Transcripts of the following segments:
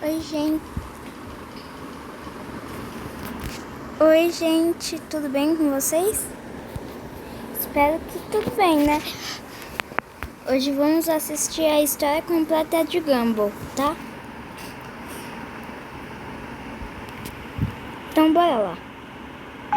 Oi, gente, tudo bem com vocês? Espero que tudo bem, né? Hoje vamos assistir a história completa de Gumball, tá? Então bora lá.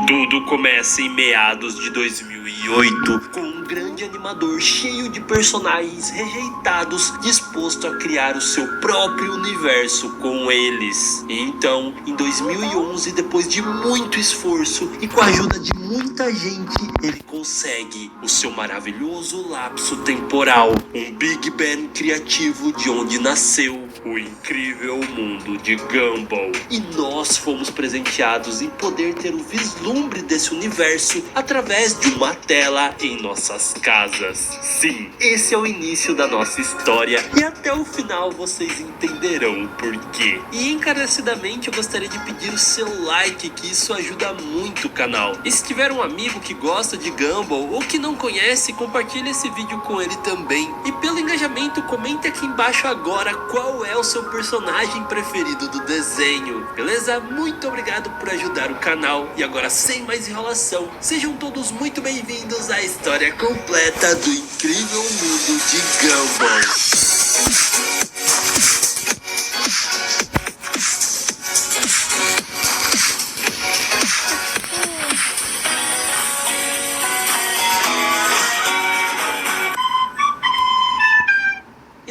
Tudo começa em meados de 2008, com um grande animador cheio de personagens rejeitados, disposto a criar o seu próprio universo com eles. Então, em 2011, depois de muito esforço e com a ajuda de muita gente, ele consegue o seu maravilhoso lapso temporal, um Big Bang criativo de onde nasceu o incrível mundo de Gumball. E nós fomos presenteados em poder ter o vislumbre desse universo através de uma tela em nossas casas. Sim, esse é o início da nossa história e até o final vocês entenderão o porquê. E encarecidamente eu gostaria de pedir o seu like, que isso ajuda muito o canal. E se tiver um amigo que gosta de Gumball ou que não conhece, compartilhe esse vídeo com ele também. E pelo engajamento, comente aqui embaixo agora qual é o seu personagem preferido do desenho, beleza? Muito obrigado por ajudar o canal. E agora, sem mais enrolação, sejam todos muito bem-vindos à história completa do incrível mundo de Gumball.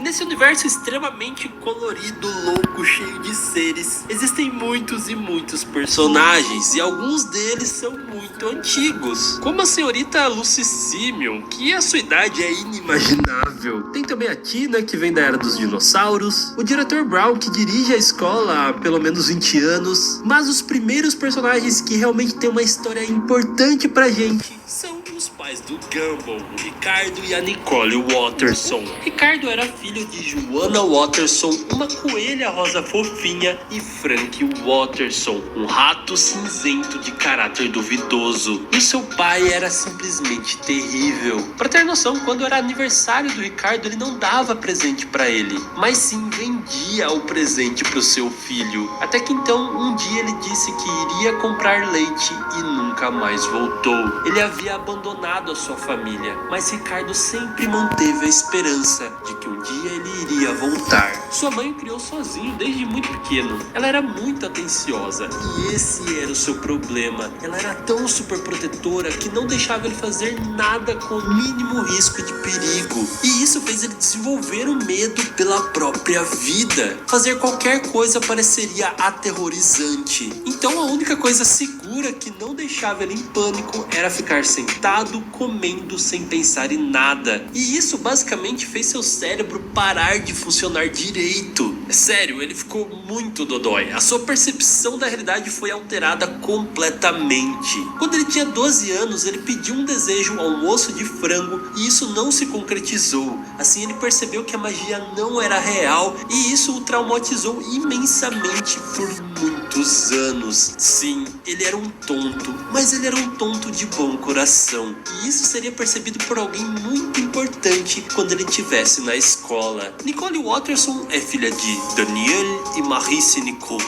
Nesse universo extremamente colorido, louco, cheio de seres, existem muitos e muitos personagens, e alguns deles são muito antigos, como a senhorita Lucy Simeon, que a sua idade é inimaginável. Tem também a Tina, que vem da era dos dinossauros, o diretor Brown, que dirige a escola há pelo menos 20 anos, mas os primeiros personagens que realmente têm uma história importante pra gente são os pais do Gumball, o Ricardo e a Nicole Watterson. Ricardo era filho de Joanna Watterson, uma coelha rosa fofinha, e Frank Watterson, um rato cinzento de caráter duvidoso. E seu pai era simplesmente terrível. Pra ter noção, quando era aniversário do Ricardo, ele não dava presente pra ele, mas sim vendia o presente pro seu filho. Até que então, um dia ele disse que iria comprar leite e nunca mais voltou. Ele havia abandonado a sua família, mas Ricardo sempre manteve a esperança de que um dia ele iria voltar. Sua mãe o criou sozinho desde muito pequeno. Ela era muito atenciosa e esse era o seu problema. Ela era tão super protetora que não deixava ele fazer nada com o mínimo risco de perigo. E isso fez ele desenvolver o medo pela própria vida. Fazer qualquer coisa pareceria aterrorizante. Então a única coisa segura que não deixava ele em pânico era ficar sentado, comendo sem pensar em nada. E isso basicamente fez seu cérebro parar de funcionar direito. É sério, ele ficou muito dodói. A sua percepção da realidade foi alterada completamente. Quando ele tinha 12 anos, ele pediu um desejo, almoço de frango, e isso não se concretizou. Assim ele percebeu que a magia não era real e isso o traumatizou imensamente por muitos anos. Sim, ele era um tonto, mas ele era um tonto de bom coração. E isso seria percebido por alguém muito importante quando ele estivesse na escola. Nicole Watterson é filha de Daniel e Marice Nicole.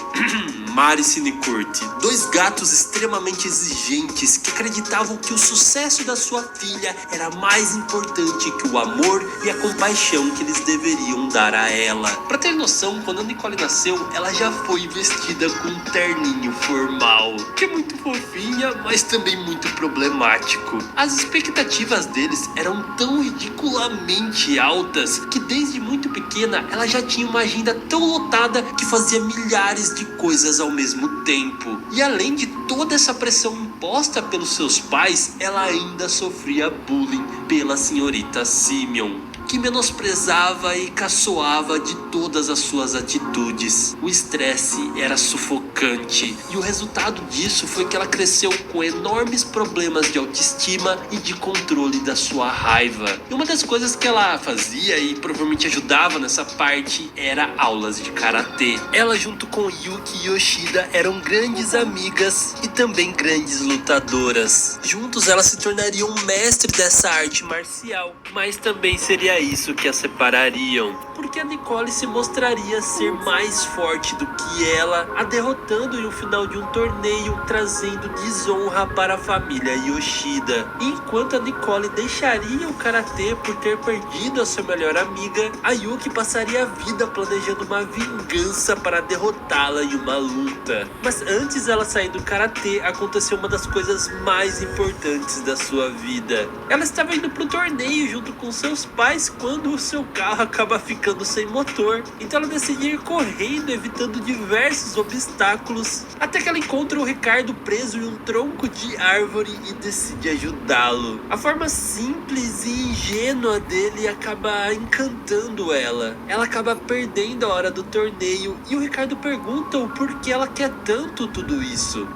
Marice Nicourt, dois gatos extremamente exigentes que acreditavam que o sucesso da sua filha era mais importante que o amor e a compaixão que eles deveriam dar a ela. Pra ter noção, quando a Nicole nasceu, ela já foi vestida com um terninho formal, que é muito fofinha, mas também muito problemático. As expectativas deles eram tão ridiculamente altas que desde muito pequena ela já tinha uma agenda tão lotada que fazia milhares de coisas ao mesmo tempo. E além de toda essa pressão imposta pelos seus pais, ela ainda sofria bullying pela senhorita Simeon, que menosprezava e caçoava de todas as suas atitudes. O estresse era sufocante e o resultado disso foi que ela cresceu com enormes problemas de autoestima e de controle da sua raiva. E uma das coisas que ela fazia e provavelmente ajudava nessa parte era aulas de karatê. Ela junto com Yuki Yoshida eram grandes amigas e também grandes lutadoras. Juntos elas se tornariam mestres dessa arte marcial, mas também seria seria isso que as separariam, porque a Nicole se mostraria ser mais forte do que ela, a derrotando em um final de um torneio, trazendo desonra para a família Yoshida. E enquanto a Nicole deixaria o karatê por ter perdido a sua melhor amiga, a Yuki passaria a vida planejando uma vingança para derrotá-la em uma luta. Mas antes dela sair do karatê, aconteceu uma das coisas mais importantes da sua vida. Ela estava indo para o torneio junto com seus pais quando o seu carro acaba ficando sem motor. Então ela decide ir correndo, evitando diversos obstáculos, até que ela encontra o Ricardo preso em um tronco de árvore e decide ajudá-lo. A forma simples e ingênua dele acaba encantando ela. Ela acaba perdendo a hora do torneio e o Ricardo pergunta o porquê ela quer tanto tudo isso.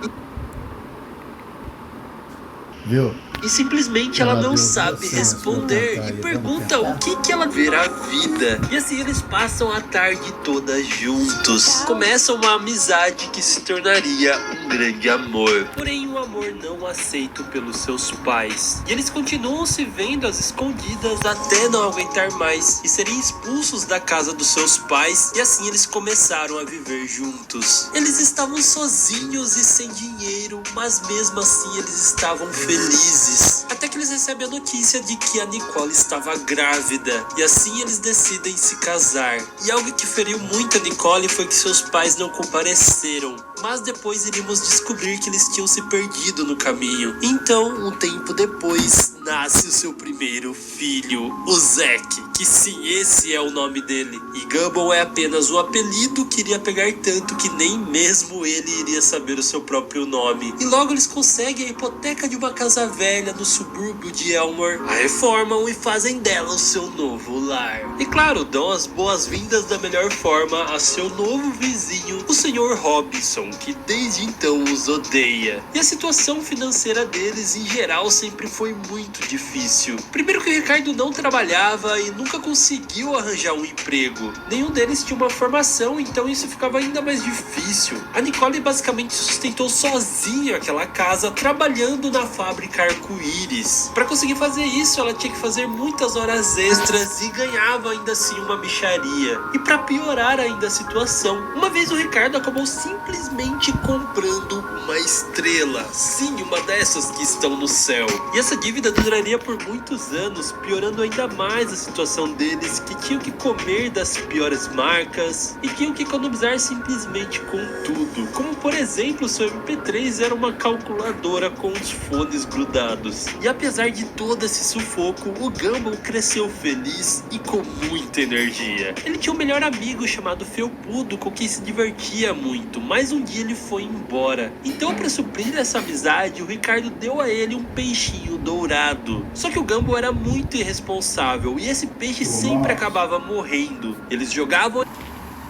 Viu? E simplesmente ela não sabe responder e pergunta o que ela vê a vida. E assim eles passam a tarde toda juntos. Começa uma amizade que se tornaria um grande amor. Porém um amor não aceito pelos seus pais. E eles continuam se vendo às escondidas até não aguentar mais e serem expulsos da casa dos seus pais. E assim eles começaram a viver juntos. Eles estavam sozinhos e sem dinheiro, mas mesmo assim eles estavam felizes. Até que eles recebem a notícia de que a Nicole estava grávida. E assim eles decidem se casar. E algo que feriu muito a Nicole foi que seus pais não compareceram. Mas depois iríamos descobrir que eles tinham se perdido no caminho. Então, um tempo depois, nasce o seu primeiro filho, o Zack. Que sim, esse é o nome dele. E Gumball é apenas um apelido que iria pegar tanto que nem mesmo ele iria saber o seu próprio nome. E logo eles conseguem a hipoteca de uma casa velha no subúrbio de Elmore, a reformam e fazem dela o seu novo lar. E claro, dão as boas-vindas da melhor forma a seu novo vizinho, o Sr. Robinson, que desde então os odeia. E a situação financeira deles em geral sempre foi muito difícil. Primeiro que o Ricardo não trabalhava e nunca conseguiu arranjar um emprego. Nenhum deles tinha uma formação, então isso ficava ainda mais difícil. A Nicole basicamente sustentou sozinha aquela casa, trabalhando na fábrica Arco-Íris. Para conseguir fazer isso, ela tinha que fazer muitas horas extras e ganhava ainda assim uma mixaria. E para piorar ainda a situação, uma vez o Ricardo acabou simplesmente comprando uma estrela. Sim, uma dessas que estão no céu. E essa dívida duraria por muitos anos, piorando ainda mais a situação deles, que tinham que comer das piores marcas e tinham que economizar simplesmente com tudo. Como por exemplo, seu MP3 era uma calculadora com os fones grudados. E apesar de todo esse sufoco, o Gumball cresceu feliz e com muita energia. Ele tinha um melhor amigo chamado Felpudo, com quem se divertia muito, mas um dia ele foi embora. Então, para suprir essa amizade, o Ricardo deu a ele um peixinho dourado. Só que o Gumball era muito irresponsável e esse peixe sempre acabava morrendo. Eles jogavam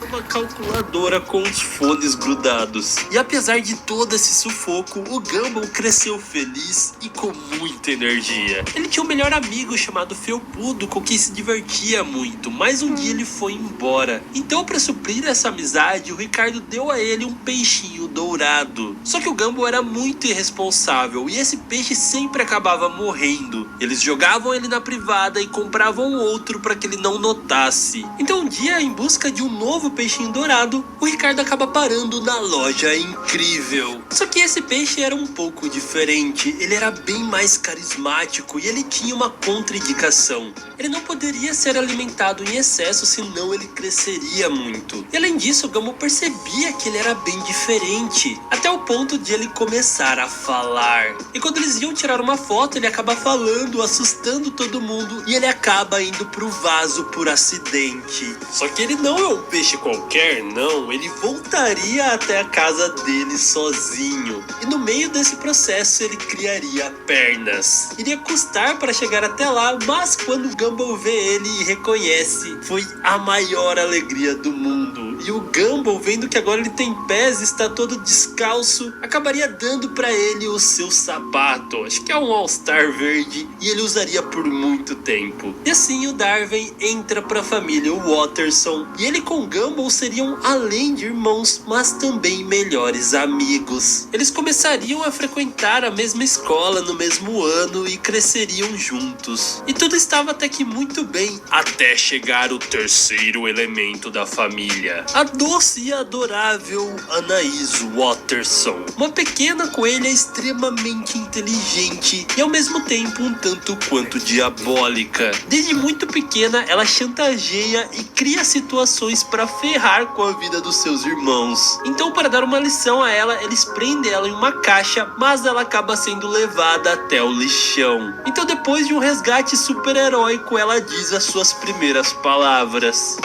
uma calculadora com os fones grudados. E apesar de todo esse sufoco, o Gumball cresceu feliz e com muita energia. Ele tinha um melhor amigo chamado Felpudo, com quem se divertia muito, mas um dia ele foi embora. Então, para suprir essa amizade, o Ricardo deu a ele um peixinho dourado. Só que o Gumball era muito irresponsável e esse peixe sempre acabava morrendo. Eles jogavam ele na privada e compravam outro para que ele não notasse. Então um dia, em busca de um novo peixinho dourado, o Ricardo acaba parando na loja Incrível. Só que esse peixe era um pouco diferente. Ele era bem mais carismático e ele tinha uma contraindicação. Ele não poderia ser alimentado em excesso, senão ele cresceria muito. E além disso, o Gumball percebia que ele era bem diferente, até o ponto de ele começar a falar. E quando eles iam tirar uma foto, ele acaba falando, assustando todo mundo, e ele acaba indo pro vaso por acidente. Só que ele não é um peixe qualquer, não. Ele voltaria até a casa dele sozinho. E no meio desse processo, ele criaria pernas. Iria custar para chegar até lá, mas quando o Gumball vê ele e reconhece, foi a maior alegria do mundo. E o Gumball, vendo que agora ele tem pés e está todo descalço, acabaria dando para ele o seu sapato. Acho que é um All-Star verde, e ele usaria por muito tempo. E assim o Darwin entra para a família Watterson, e ele com o Gumball Gumball seriam além de irmãos, mas também melhores amigos. Eles começariam a frequentar a mesma escola no mesmo ano e cresceriam juntos. E tudo estava até que muito bem, até chegar o terceiro elemento da família, a doce e adorável Anaís Watterson, uma pequena coelha extremamente inteligente e ao mesmo tempo um tanto quanto diabólica. Desde muito pequena, ela chantageia e cria situações para ferrar com a vida dos seus irmãos. Então, para dar uma lição a ela, eles prendem ela em uma caixa, mas ela acaba sendo levada até o lixão. Então, depois de um resgate super heróico, ela diz as suas primeiras palavras.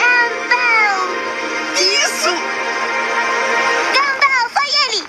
Isso! Gumball, foi ele!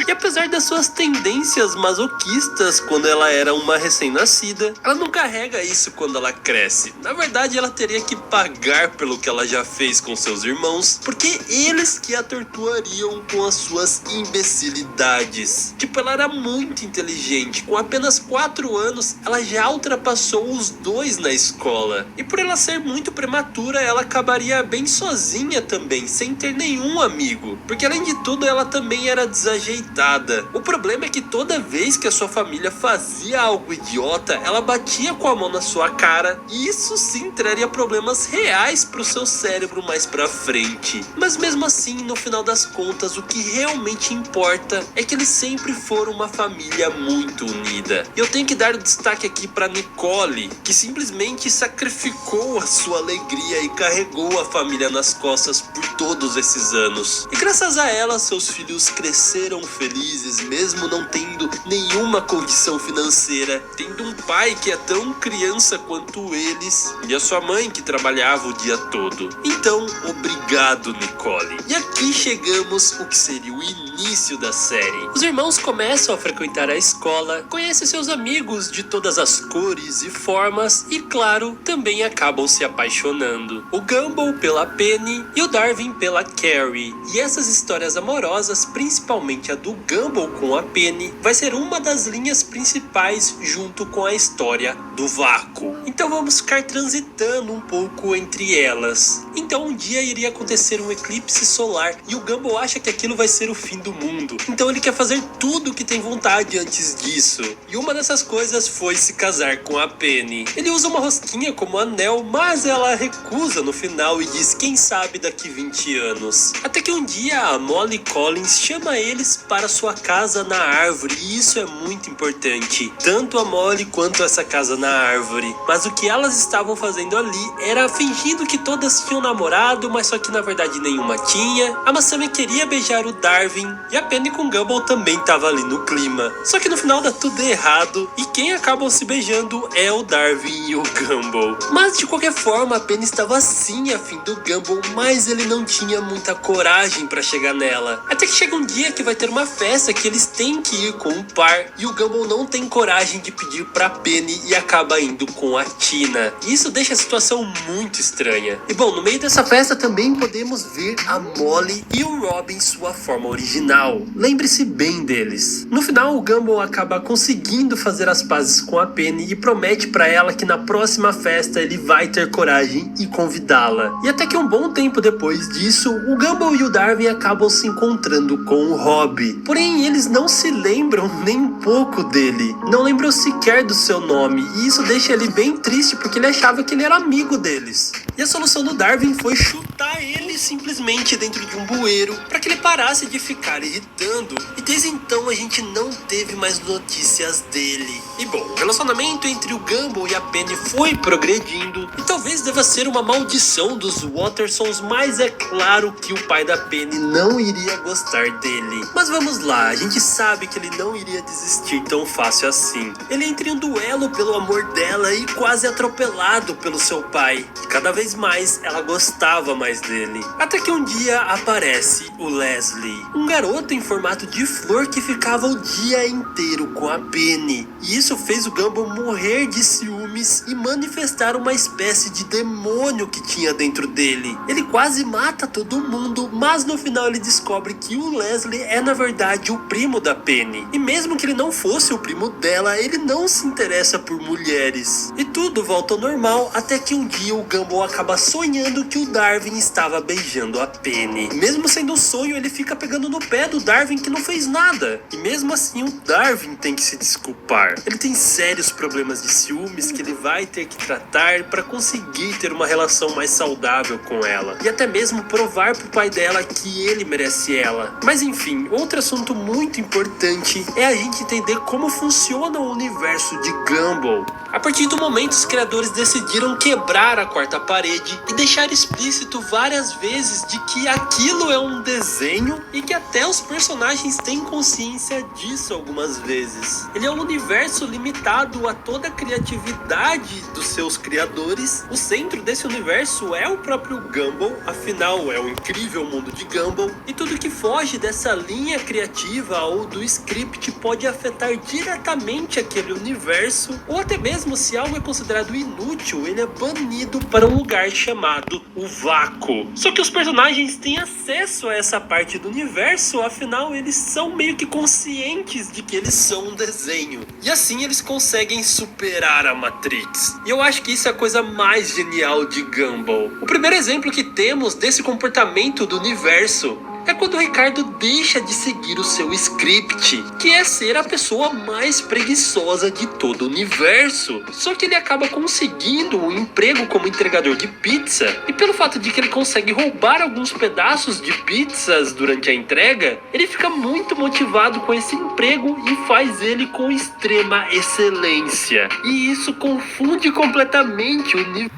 E apesar das suas tendências masoquistas quando ela era uma recém-nascida, ela não carrega isso quando ela cresce. Na verdade, ela teria que pagar pelo que ela já fez com seus irmãos, porque eles que a torturariam com as suas imbecilidades. Tipo, ela era muito inteligente. Com apenas 4 anos, ela já ultrapassou os 2 na escola. E por ela ser muito prematura, ela acabaria bem sozinha também, sem ter nenhum amigo. Porque além de tudo, ela também era desajeitada. O problema é que toda vez que a sua família fazia algo idiota, ela batia com a mão na sua cara, e isso sim traria problemas reais pro seu cérebro mais pra frente. Mas mesmo assim, no final das contas, o que realmente importa é que eles sempre foram uma família muito unida. E eu tenho que dar destaque aqui pra Nicole, que simplesmente sacrificou a sua alegria e carregou a família nas costas por todos esses anos. E graças a ela, seus filhos cresceram felizes, mesmo não tendo nenhuma condição financeira, tendo um pai que é tão criança quanto eles e a sua mãe que trabalhava o dia todo. Então, obrigado, Nicole. E aqui chegamos o que seria o início da série. Os irmãos começam a frequentar a escola, conhecem seus amigos de todas as cores e formas e, claro, também acabam se apaixonando. O Gumball pela Penny e o Darwin pela Carrie. E essas histórias amorosas, principalmente a do Gumball com a Penny, vai ser uma das linhas principais junto com a história do vácuo. Então vamos ficar transitando um pouco entre elas. Então um dia iria acontecer um eclipse solar e o Gumball acha que aquilo vai ser o fim do mundo. Então ele quer fazer tudo o que tem vontade antes disso. E uma dessas coisas foi se casar com a Penny. Ele usa uma rosquinha como anel, mas ela recusa no final e diz quem sabe daqui 20 anos. Até que um dia a Molly Collins chama eles para sua casa na árvore, e isso é muito importante, tanto a Molly quanto essa casa na árvore. Mas o que elas estavam fazendo ali era fingindo que todas tinham namorado, mas só que na verdade nenhuma tinha. A Masami queria beijar o Darwin e a Penny com o Gumball também tava ali no clima. Só que no final dá tudo errado e quem acabam se beijando é o Darwin e o Gumball. Mas de qualquer forma a Penny estava sim afim do Gumball, mas ele não tinha muita coragem para chegar nela. Até que chega um dia que vai ter uma festa que eles têm que ir com um par e o Gumball não tem coragem de pedir pra Penny e acaba indo com a Tina. E isso deixa a situação muito estranha. E bom, no meio dessa festa também podemos ver a Molly e o Rob em sua forma original. Lembre-se bem deles. No final, o Gumball acaba conseguindo fazer as pazes com a Penny e promete pra ela que na próxima festa ele vai ter coragem e convidá-la. E até que um bom tempo depois disso, o Gumball e o Darwin acabam se encontrando com o Rob. Porém, eles não se lembram nem um pouco dele. Não lembram sequer do seu nome. E isso deixa ele bem triste porque ele achava que ele era amigo deles. E a solução do Darwin foi chutar ele simplesmente dentro de um bueiro para que ele parasse de ficar irritando. E desde então a gente não teve mais notícias dele. E bom, o relacionamento entre o Gumball e a Penny foi progredindo. E talvez deva ser uma maldição dos Wattersons, mas é claro que o pai da Penny não iria gostar dele. Mas vamos lá, a gente sabe que ele não iria desistir tão fácil assim. Ele entra em um duelo pelo amor dela e quase atropelado pelo seu pai. E cada vez mais ela gostava mais dele. Até que um dia aparece o Leslie, um garoto em formato de flor que ficava o dia inteiro com a Penny. E isso fez o Gumball morrer de ciúmes e manifestar uma espécie de demônio que tinha dentro dele. Ele quase mata todo mundo, mas no final ele descobre que o Leslie é na verdade o primo da Penny. E mesmo que ele não fosse o primo dela, ele não se interessa por mulheres. E tudo volta ao normal até que um dia o Gumball acaba sonhando que o Darwin estava beijando a Penny. E mesmo sendo um sonho, ele fica pegando no pé do Darwin que não fez nada. E mesmo assim o Darwin tem que se desculpar. Ele tem sérios problemas de ciúmes que ele vai ter que tratar para conseguir ter uma relação mais saudável com ela. E até mesmo provar pro pai dela que ele merece ela. Mas enfim, outro assunto muito importante é a gente entender como funciona o universo de Gumball. A partir do momento, os criadores decidiram quebrar a quarta parede e deixar explícito várias vezes de que aquilo é um desenho e que até os personagens têm consciência disso algumas vezes. Ele é um universo limitado a toda a criatividade dos seus criadores. O centro desse universo é o próprio Gumball, afinal é o incrível mundo de Gumball, e tudo que foge dessa linha criativa ou do script pode afetar diretamente aquele universo, ou até mesmo se algo é considerado inútil, ele é banido para um lugar chamado o vácuo. Só que os personagens têm acesso a essa parte do universo, afinal eles são meio que conscientes de que eles são um desenho. E assim eles conseguem superar a Matrix. E eu acho que isso é a coisa mais genial de Gumball. O primeiro exemplo que temos desse comportamento do universo é quando o Ricardo deixa de seguir o seu script, que é ser a pessoa mais preguiçosa de todo o universo. Só que ele acaba conseguindo um emprego como entregador de pizza, e pelo fato de que ele consegue roubar alguns pedaços de pizzas durante a entrega, ele fica muito motivado com esse emprego e faz ele com extrema excelência. E isso confunde completamente o universo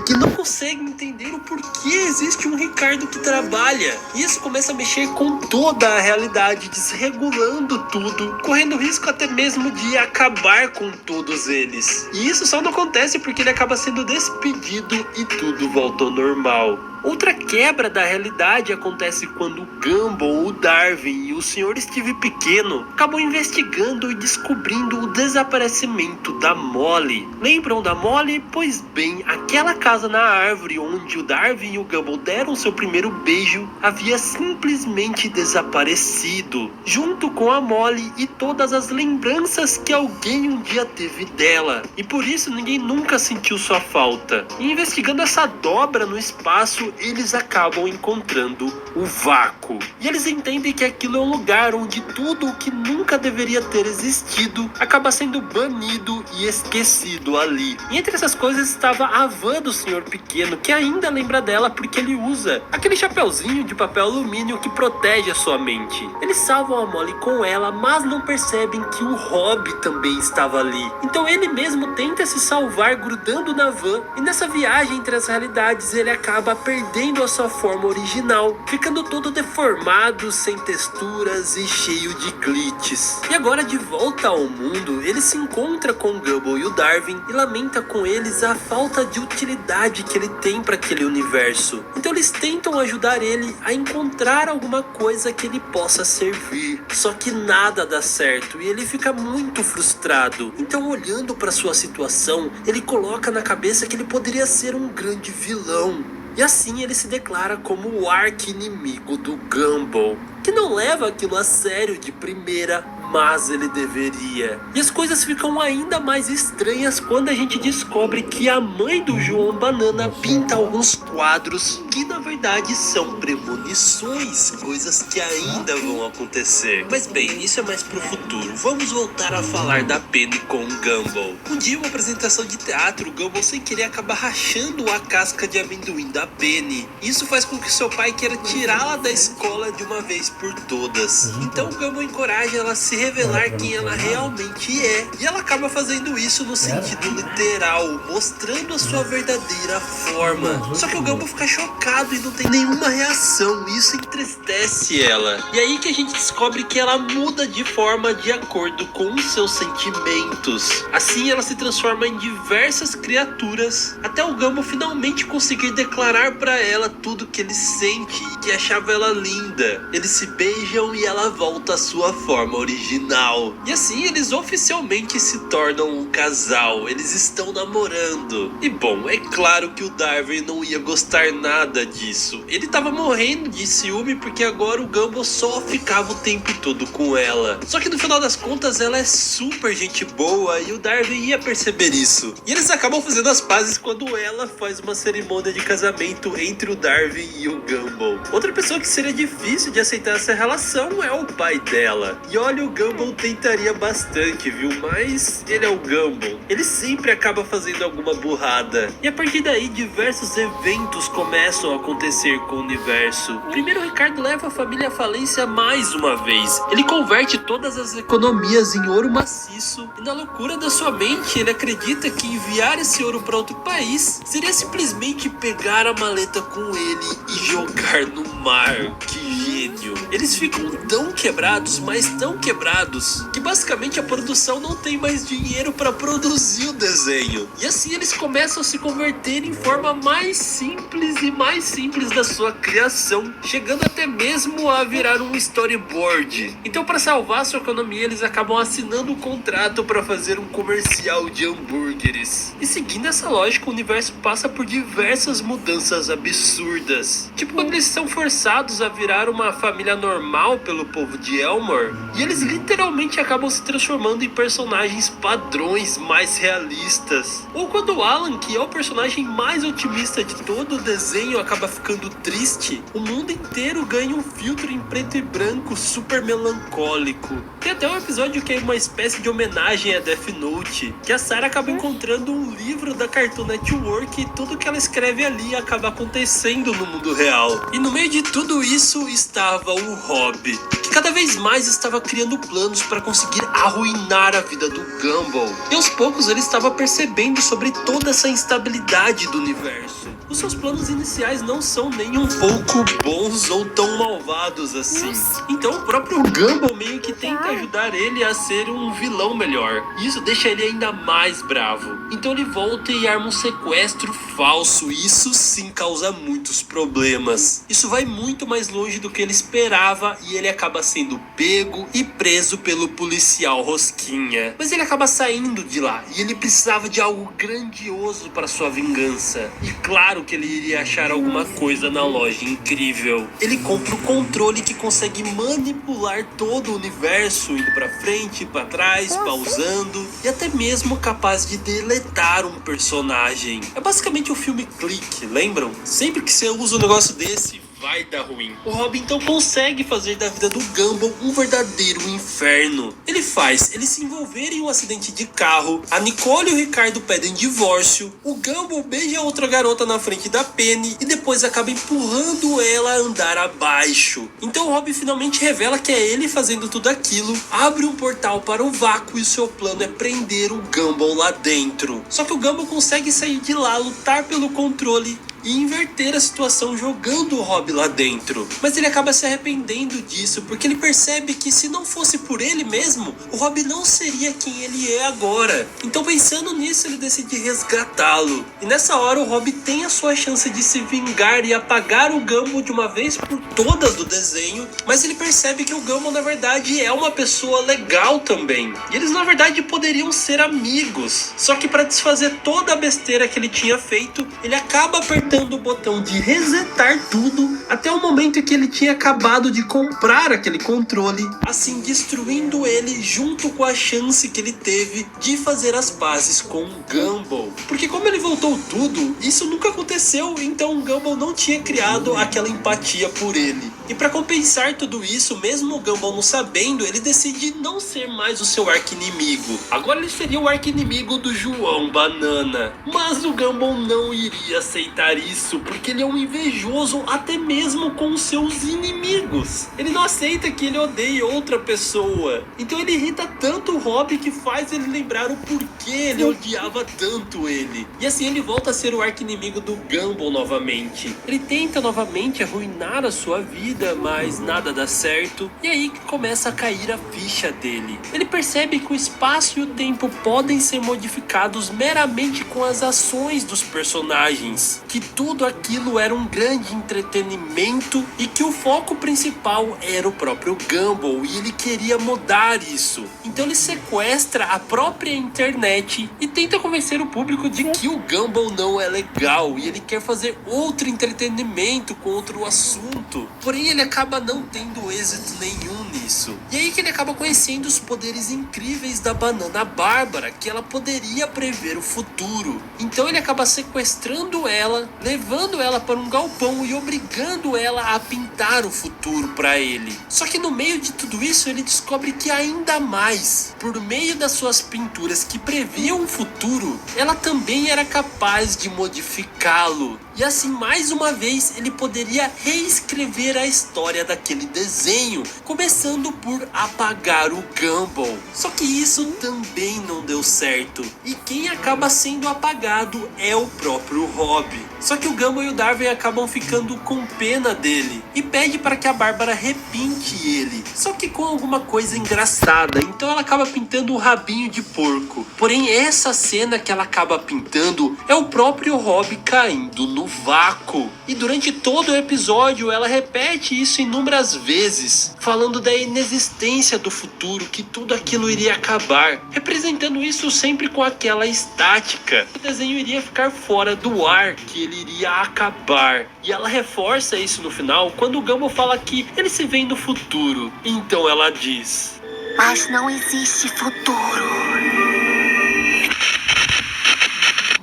que não consegue entender o porquê existe um Ricardo que trabalha. E isso começa a mexer com toda a realidade, desregulando tudo, correndo risco até mesmo de acabar com todos eles. E isso só não acontece porque ele acaba sendo despedido e tudo volta ao normal. Outra quebra da realidade acontece quando o Gumball, o Darwin e o Sr. Steve Pequeno acabam investigando e descobrindo o desaparecimento da Molly. Lembram da Molly? Pois bem, aquela casa na árvore onde o Darwin e o Gumball deram seu primeiro beijo havia simplesmente desaparecido, junto com a Molly e todas as lembranças que alguém um dia teve dela. E por isso ninguém nunca sentiu sua falta. E investigando essa dobra no espaço, eles acabam encontrando o vácuo. E eles entendem que aquilo é um lugar onde tudo o que nunca deveria ter existido acaba sendo banido e esquecido ali. E entre essas coisas estava a van do Sr. Pequeno, que ainda lembra dela porque ele usa aquele chapeuzinho de papel alumínio que protege a sua mente. Eles salvam a Molly com ela, mas não percebem que o Rob também estava ali. Então ele mesmo tenta se salvar grudando na van, e nessa viagem entre as realidades ele acaba perdendo a sua forma original, ficando todo deformado, sem texturas e cheio de glitches. E agora de volta ao mundo, ele se encontra com o Gumball e o Darwin e lamenta com eles a falta de utilidade que ele tem para aquele universo. Então eles tentam ajudar ele a encontrar alguma coisa que ele possa servir. Só que nada dá certo e ele fica muito frustrado. Então, olhando para sua situação, ele coloca na cabeça que ele poderia ser um grande vilão. E assim ele se declara como o arqui-inimigo do Gumball, que não leva aquilo a sério de primeira, mas ele deveria. E as coisas ficam ainda mais estranhas quando a gente descobre que a mãe do João Banana pinta alguns quadros que na verdade são premonições, coisas que ainda vão acontecer. Mas bem, isso é mais pro futuro. Vamos voltar a falar da Penny com o Gumball. Um dia, uma apresentação de teatro, o Gumball sem querer acaba rachando a casca de amendoim da Penny. Isso faz com que seu pai queira tirá-la da escola de uma vez por todas. Então o Gumball encoraja ela a se revelar quem ela realmente é. E ela acaba fazendo isso no sentido literal, mostrando a sua verdadeira forma. Só que o Gumball fica chocado e não tem nenhuma reação, e isso entristece ela. E aí que a gente descobre que ela muda de forma de acordo com os seus sentimentos. Assim ela se transforma em diversas criaturas, até o Gumball finalmente conseguir declarar pra ela tudo que ele sente e que achava ela linda. Eles se beijam e ela volta à sua forma original. E assim eles oficialmente se tornam um casal. Eles estão namorando. E bom, é claro que o Darwin não ia gostar nada disso. Ele tava morrendo de ciúme porque agora o Gumball só ficava o tempo todo com ela. Só que no final das contas ela é super gente boa e o Darwin ia perceber isso. E eles acabam fazendo as pazes quando ela faz uma cerimônia de casamento entre o Darwin e o Gumball. Outra pessoa que seria difícil de aceitar essa relação é o pai dela. E olha, o Gumball tentaria bastante, viu? Mas ele é o Gumball. Ele sempre acaba fazendo alguma burrada. E a partir daí, diversos eventos começam a acontecer com o universo. Primeiro, o Ricardo leva a família à falência mais uma vez. Ele converte todas as economias em ouro maciço. E na loucura da sua mente, ele acredita que enviar esse ouro para outro país seria simplesmente pegar a maleta com ele e jogar no mar. Que gênio! Eles ficam tão quebrados, mas tão quebrados, que basicamente a produção não tem mais dinheiro para produzir o desenho. E assim eles começam a se converter em forma mais simples e mais simples da sua criação, chegando até mesmo a virar um storyboard. Então, para salvar sua economia, eles acabam assinando um contrato para fazer um comercial de hambúrgueres. E seguindo essa lógica, o universo passa por diversas mudanças absurdas. Tipo quando eles são forçados a virar uma família normal pelo povo de Elmore, e eles literalmente acabam se transformando em personagens padrões mais realistas. Ou quando o Alan, que é o personagem mais otimista de todo o desenho, acaba ficando triste, o mundo inteiro ganha um filtro em preto e branco super melancólico. Tem até um episódio que é uma espécie de homenagem a Death Note, que a Sarah acaba encontrando um livro da Cartoon Network e tudo que ela escreve ali acaba acontecendo no mundo real. E no meio de tudo isso estava o Rob, que cada vez mais estava criando planos para conseguir arruinar a vida do Gumball. E aos poucos ele estava percebendo sobre toda essa instabilidade do universo. Os seus planos iniciais não são nem um pouco bons ou tão malvados assim. Então o próprio Gumball meio que tenta ajudar ele a ser um vilão melhor. E isso deixa ele ainda mais bravo. Então ele volta e arma um sequestro falso. E isso sim causa muitos problemas. Isso vai muito mais longe do que ele esperava e ele acaba sendo pego e preso pelo policial Rosquinha. Mas ele acaba saindo de lá e ele precisava de algo grandioso para sua vingança. E claro que ele iria achar alguma coisa na loja incrível. Ele compra o controle que consegue manipular todo o universo, indo pra frente, pra trás, pausando e até mesmo capaz de deletar um personagem. É basicamente o filme Clique, lembram? Sempre que você usa um negócio desse, vai dar ruim. O Rob então consegue fazer da vida do Gumball um verdadeiro inferno. Ele faz eles se envolverem em um acidente de carro, a Nicole e o Ricardo pedem divórcio, o Gumball beija outra garota na frente da Penny e depois acaba empurrando ela a andar abaixo. Então o Rob finalmente revela que é ele fazendo tudo aquilo, abre um portal para o vácuo e seu plano é prender o Gumball lá dentro. Só que o Gumball consegue sair de lá, lutar pelo controle e inverter a situação jogando o Rob lá dentro. Mas ele acaba se arrependendo disso, porque ele percebe que se não fosse por ele mesmo, o Rob não seria quem ele é agora. Então pensando nisso, ele decide resgatá-lo. E nessa hora o Rob tem a sua chance de se vingar e apagar o Gumball de uma vez por todas do desenho, mas ele percebe que o Gumball na verdade é uma pessoa legal também. E eles na verdade poderiam ser amigos. Só que para desfazer toda a besteira que ele tinha feito, ele acaba apertando o botão de resetar tudo até o momento em que ele tinha acabado de comprar aquele controle, assim destruindo ele junto com a chance que ele teve de fazer as pazes com o Gumball. Porque como ele voltou tudo, isso nunca aconteceu, então o Gumball não tinha criado aquela empatia por ele. E para compensar tudo isso, mesmo o Gumball não sabendo, ele decide não ser mais o seu arqui-inimigo. Agora ele seria o arqui-inimigo do João Banana. Mas o Gumball não iria aceitar isso, porque ele é um invejoso até mesmo com os seus inimigos. Ele não aceita que ele odeie outra pessoa. Então ele irrita tanto o Rob que faz ele lembrar o porquê ele odiava tanto ele. E assim ele volta a ser o arqui-inimigo do Gumball novamente. Ele tenta novamente arruinar a sua vida, mas nada dá certo. E aí que começa a cair a ficha dele. Ele percebe que o espaço e o tempo podem ser modificados meramente com as ações dos personagens. Que tudo aquilo era um grande entretenimento e que o foco principal era o próprio Gumball. E ele queria mudar isso. Então ele sequestra a própria internet e tenta convencer o público de que o Gumball não é legal. E ele quer fazer outro entretenimento com outro assunto. Porém ele acaba não tendo êxito nenhum nisso. E aí que ele acaba conhecendo os poderes incríveis da Banana Bárbara, que ela poderia prever o futuro. Então ele acaba sequestrando ela, levando ela para um galpão e obrigando ela a pintar o futuro para ele. Só que no meio de tudo isso ele descobre que ainda mais, por meio das suas pinturas que previam o futuro, ela também era capaz de modificá-lo. E assim, mais uma vez, ele poderia reescrever a história daquele desenho, começando por apagar o Gumball. Só que isso também não deu certo. E quem acaba sendo apagado é o próprio Rob. Só que o Gumball e o Darwin acabam ficando com pena dele e pede para que a Bárbara repinte ele. Só que com alguma coisa engraçada. Então ela acaba pintando o rabinho de porco. Porém, essa cena que ela acaba pintando é o próprio Rob caindo no vácuo. E durante todo o episódio ela repete isso inúmeras vezes, falando da inexistência do futuro, que tudo aquilo iria acabar, representando isso sempre com aquela estática. O desenho iria ficar fora do ar, que ele iria acabar. E ela reforça isso no final quando o Gumball fala que ele se vê no futuro. Então ela diz: mas não existe futuro.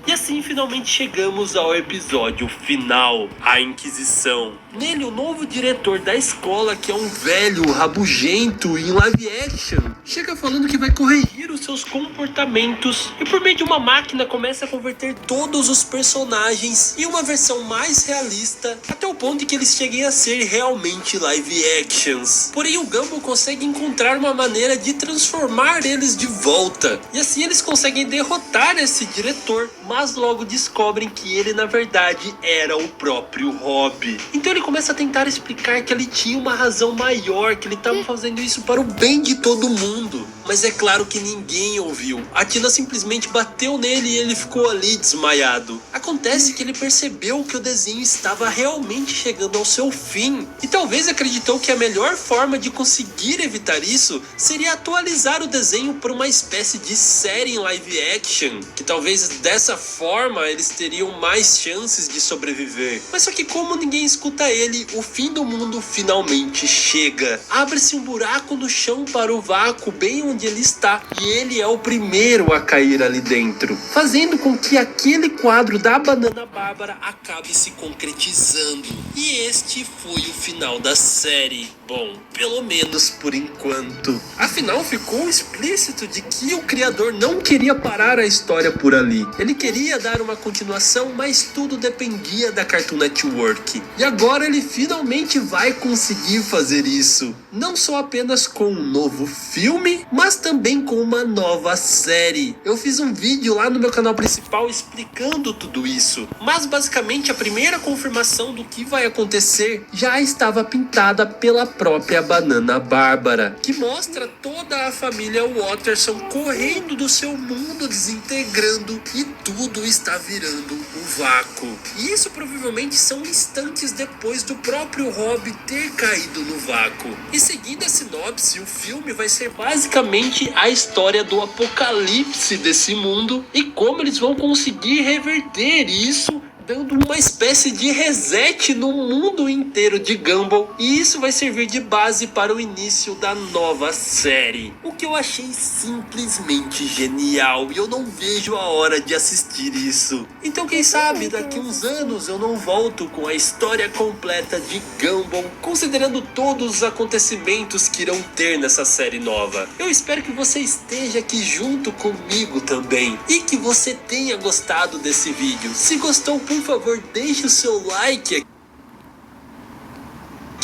E assim finalmente chegamos ao episódio final, a Inquisição. Nele, o novo diretor da escola, que é um velho rabugento em live action, chega falando que vai corrigir os seus comportamentos e por meio de uma máquina começa a converter todos os personagens em uma versão mais realista, até o ponto em que eles cheguem a ser realmente live actions. Porém, o Gumball consegue encontrar uma maneira de transformar eles de volta. E assim eles conseguem derrotar esse diretor, mas logo descobrem que ele na verdade era o próprio Rob. Então ele começa a tentar explicar que ele tinha uma razão maior, que ele estava fazendo isso para o bem de todo mundo. Mas é claro que ninguém ouviu. A Tina simplesmente bateu nele e ele ficou ali desmaiado. Acontece que ele percebeu que o desenho estava realmente chegando ao seu fim. E talvez acreditou que a melhor forma de conseguir evitar isso seria atualizar o desenho por uma espécie de série em live action. Que talvez dessa forma eles teriam mais chances de sobreviver. Mas só que como ninguém escuta ele, o fim do mundo finalmente chega. Abre-se um buraco no chão para o vácuo bem onde ele está. E ele é o primeiro a cair ali dentro, fazendo com que aquele quadro da Banana Bárbara acabe se concretizando. E este foi o final da série. Bom, pelo menos por enquanto. Afinal, ficou explícito de que o criador não queria parar a história por ali. Ele queria dar uma continuação, mas tudo dependia da Cartoon Network. E agora ele finalmente vai conseguir fazer isso. Não só apenas com um novo filme, mas também com uma nova série. Eu fiz um vídeo lá no meu canal principal explicando tudo isso. Mas basicamente a primeira confirmação do que vai acontecer já estava pintada pela própria Banana Bárbara, que mostra toda a família Watterson correndo do seu mundo, desintegrando, e tudo está virando um vácuo. E isso provavelmente são instantes depois do próprio Rob ter caído no vácuo. E seguindo a sinopse, o filme vai ser basicamente a história do apocalipse desse mundo e como eles vão conseguir reverter isso, dando uma espécie de reset no mundo inteiro de Gumball. E isso vai servir de base para o início da nova série. O que eu achei simplesmente genial. E eu não vejo a hora de assistir isso. Então quem sabe daqui uns anos eu não volto com a história completa de Gumball, considerando todos os acontecimentos que irão ter nessa série nova. Eu espero que você esteja aqui junto comigo também. E que você tenha gostado desse vídeo. Se gostou, por por favor, deixe o seu like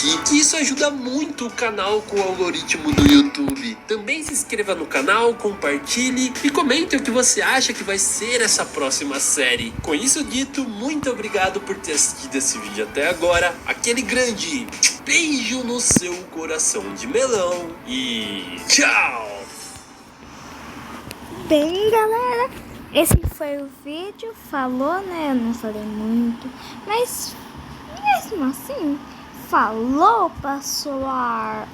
aqui, que isso ajuda muito o canal com o algoritmo do YouTube. Também se inscreva no canal, compartilhe e comente o que você acha que vai ser essa próxima série. Com isso dito, muito obrigado por ter assistido esse vídeo até agora. Aquele grande beijo no seu coração de melão e tchau! Bem, galera, esse foi o vídeo. Falou, né? Eu não falei muito, mas mesmo assim, falou, pessoal.